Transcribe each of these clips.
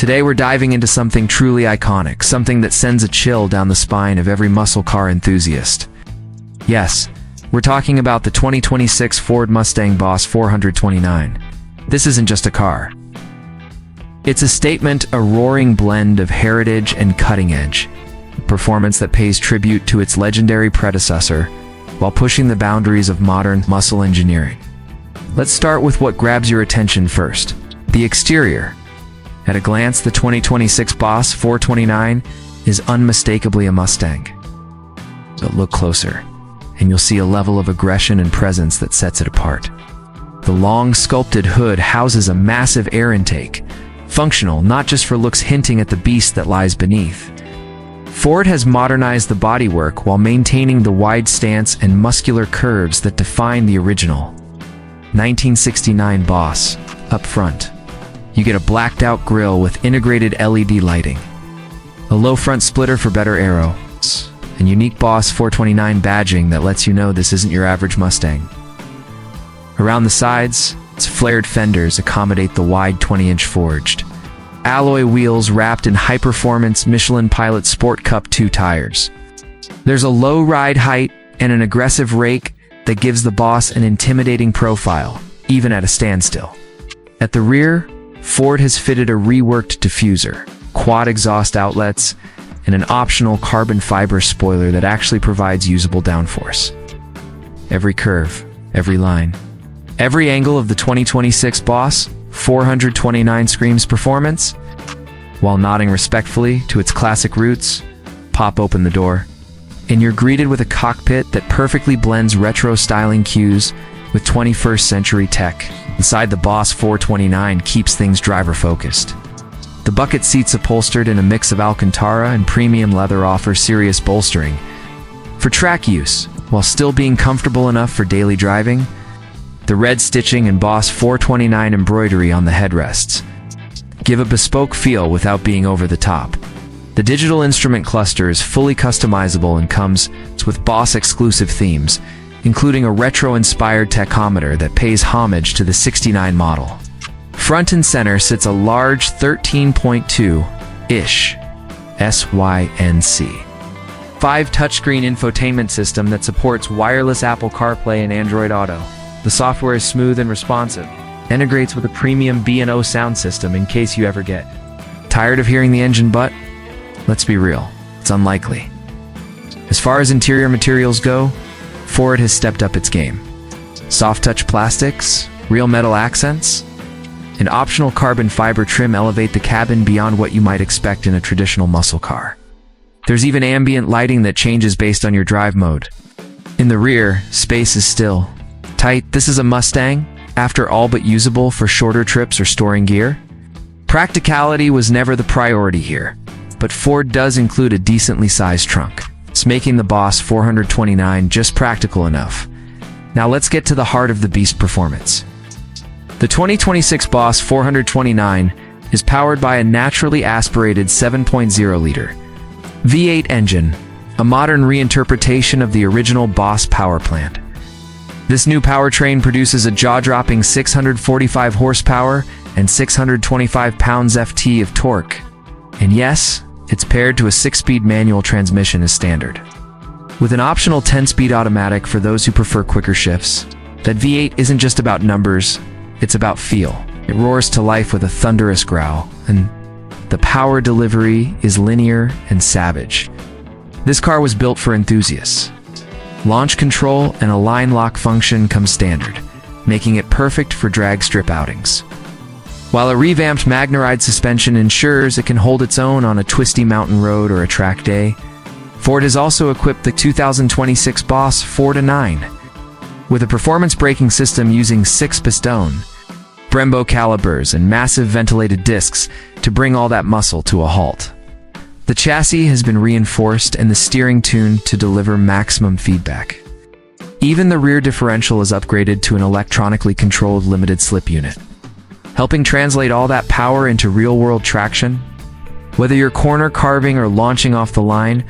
Today we're diving into something truly iconic, something that sends a chill down the spine of every muscle car enthusiast. Yes, we're talking about the 2026 Ford Mustang Boss 429. This isn't just a car. It's a statement, a roaring blend of heritage and cutting edge. Performance that pays tribute to its legendary predecessor while pushing the boundaries of modern muscle engineering. Let's start with what grabs your attention first, the exterior. At a glance, the 2026 Boss 429 is unmistakably a Mustang. But look closer, and you'll see a level of aggression and presence that sets it apart. The long, sculpted hood houses a massive air intake, functional not just for looks, hinting at the beast that lies beneath. Ford has modernized the bodywork while maintaining the wide stance and muscular curves that define the original 1969 Boss. Up front, you get a blacked-out grille with integrated LED lighting, a low front splitter for better aero, and unique Boss 429 badging that lets you know this isn't your average Mustang. Around the sides, its flared fenders accommodate the wide 20-inch forged alloy wheels wrapped in high-performance Michelin Pilot Sport Cup 2 tires. There's a low ride height and an aggressive rake that gives the Boss an intimidating profile, even at a standstill. At the rear, Ford has fitted a reworked diffuser, quad exhaust outlets, and an optional carbon fiber spoiler that actually provides usable downforce. Every curve, every line, every angle of the 2026 Boss 429 screams performance. While nodding respectfully to its classic roots, pop open the door, and you're greeted with a cockpit that perfectly blends retro styling cues with 21st century tech. Inside, the Boss 429 keeps things driver-focused. The bucket seats, upholstered in a mix of Alcantara and premium leather, offer serious bolstering for track use, while still being comfortable enough for daily driving. The red stitching and Boss 429 embroidery on the headrests give a bespoke feel without being over the top. The digital instrument cluster is fully customizable and comes with Boss-exclusive themes, including a retro-inspired tachometer that pays homage to the '69 model. Front and center sits a large 13.2-inch SYNC 5 touchscreen infotainment system that supports wireless Apple CarPlay and Android Auto. The software is smooth and responsive, integrates with a premium B&O sound system in case you ever get tired of hearing the engine butt. Let's be real, it's unlikely. As far as interior materials go, Ford has stepped up its game. Soft touch plastics, real metal accents, and optional carbon fiber trim elevate the cabin beyond what you might expect in a traditional muscle car. There's even ambient lighting that changes based on your drive mode. In the rear, space is still tight. This is a Mustang, after all, but usable for shorter trips or storing gear. Practicality was never the priority here, but Ford does include a decently sized trunk. It's making the Boss 429 just practical enough. Now let's get to the heart of the beast: performance. The 2026 Boss 429 is powered by a naturally aspirated 7.0-liter V8 engine, a modern reinterpretation of the original Boss powerplant. This new powertrain produces a jaw-dropping 645 horsepower and 625 pounds-ft of torque. And yes, it's paired to a 6-speed manual transmission as standard, with an optional 10-speed automatic for those who prefer quicker shifts. That V8 isn't just about numbers, it's about feel. It roars to life with a thunderous growl, and the power delivery is linear and savage. This car was built for enthusiasts. Launch control and a line lock function come standard, making it perfect for drag strip outings. While a revamped Magneride suspension ensures it can hold its own on a twisty mountain road or a track day, Ford has also equipped the 2026 Boss 429 with a performance braking system using 6-piston Brembo calipers and massive ventilated discs to bring all that muscle to a halt. The chassis has been reinforced and the steering tuned to deliver maximum feedback. Even the rear differential is upgraded to an electronically controlled limited slip unit, helping translate all that power into real-world traction. Whether you're corner carving or launching off the line,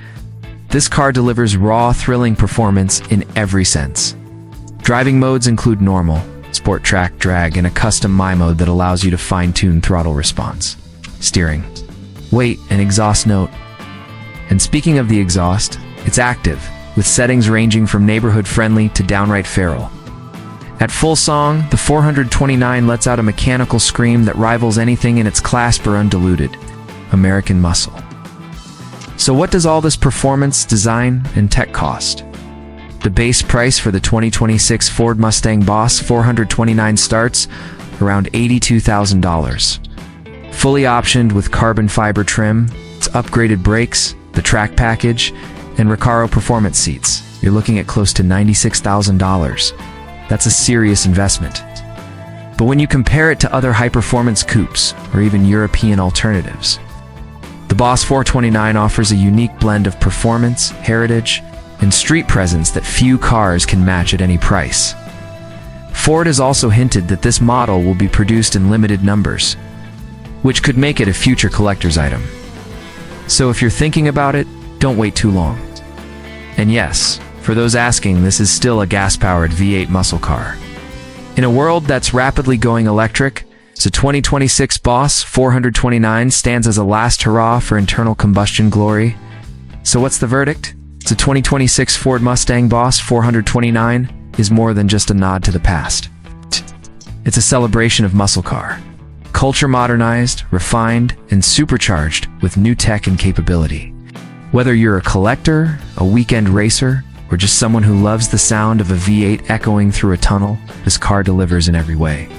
this car delivers raw, thrilling performance in every sense. Driving modes include normal, sport, track, drag, and a custom My mode that allows you to fine-tune throttle response. steering, weight, and exhaust note. And speaking of the exhaust, it's active, with settings ranging from neighborhood-friendly to downright feral. At full song, the 429 lets out a mechanical scream that rivals anything in its class for undiluted American muscle. So what does all this performance, design, and tech cost? The base price for the 2026 Ford Mustang Boss 429 starts around $82,000. Fully optioned with carbon fiber trim, its upgraded brakes, the track package, and Recaro performance seats, you're looking at close to $96,000. That's a serious investment. But when you compare it to other high-performance coupes or even European alternatives, the Boss 429 offers a unique blend of performance, heritage, and street presence that few cars can match at any price. Ford has also hinted that this model will be produced in limited numbers, which could make it a future collector's item. So if you're thinking about it, don't wait too long. And yes, for those asking, this is still a gas-powered V8 muscle car. In a world that's rapidly going electric, the 2026 Boss 429 stands as a last hurrah for internal combustion glory. So what's the verdict? The 2026 Ford Mustang Boss 429 is more than just a nod to the past. It's a celebration of muscle car. Culture modernized, refined, and supercharged with new tech and capability. Whether you're a collector, a weekend racer, or just someone who loves the sound of a V8 echoing through a tunnel, this car delivers in every way.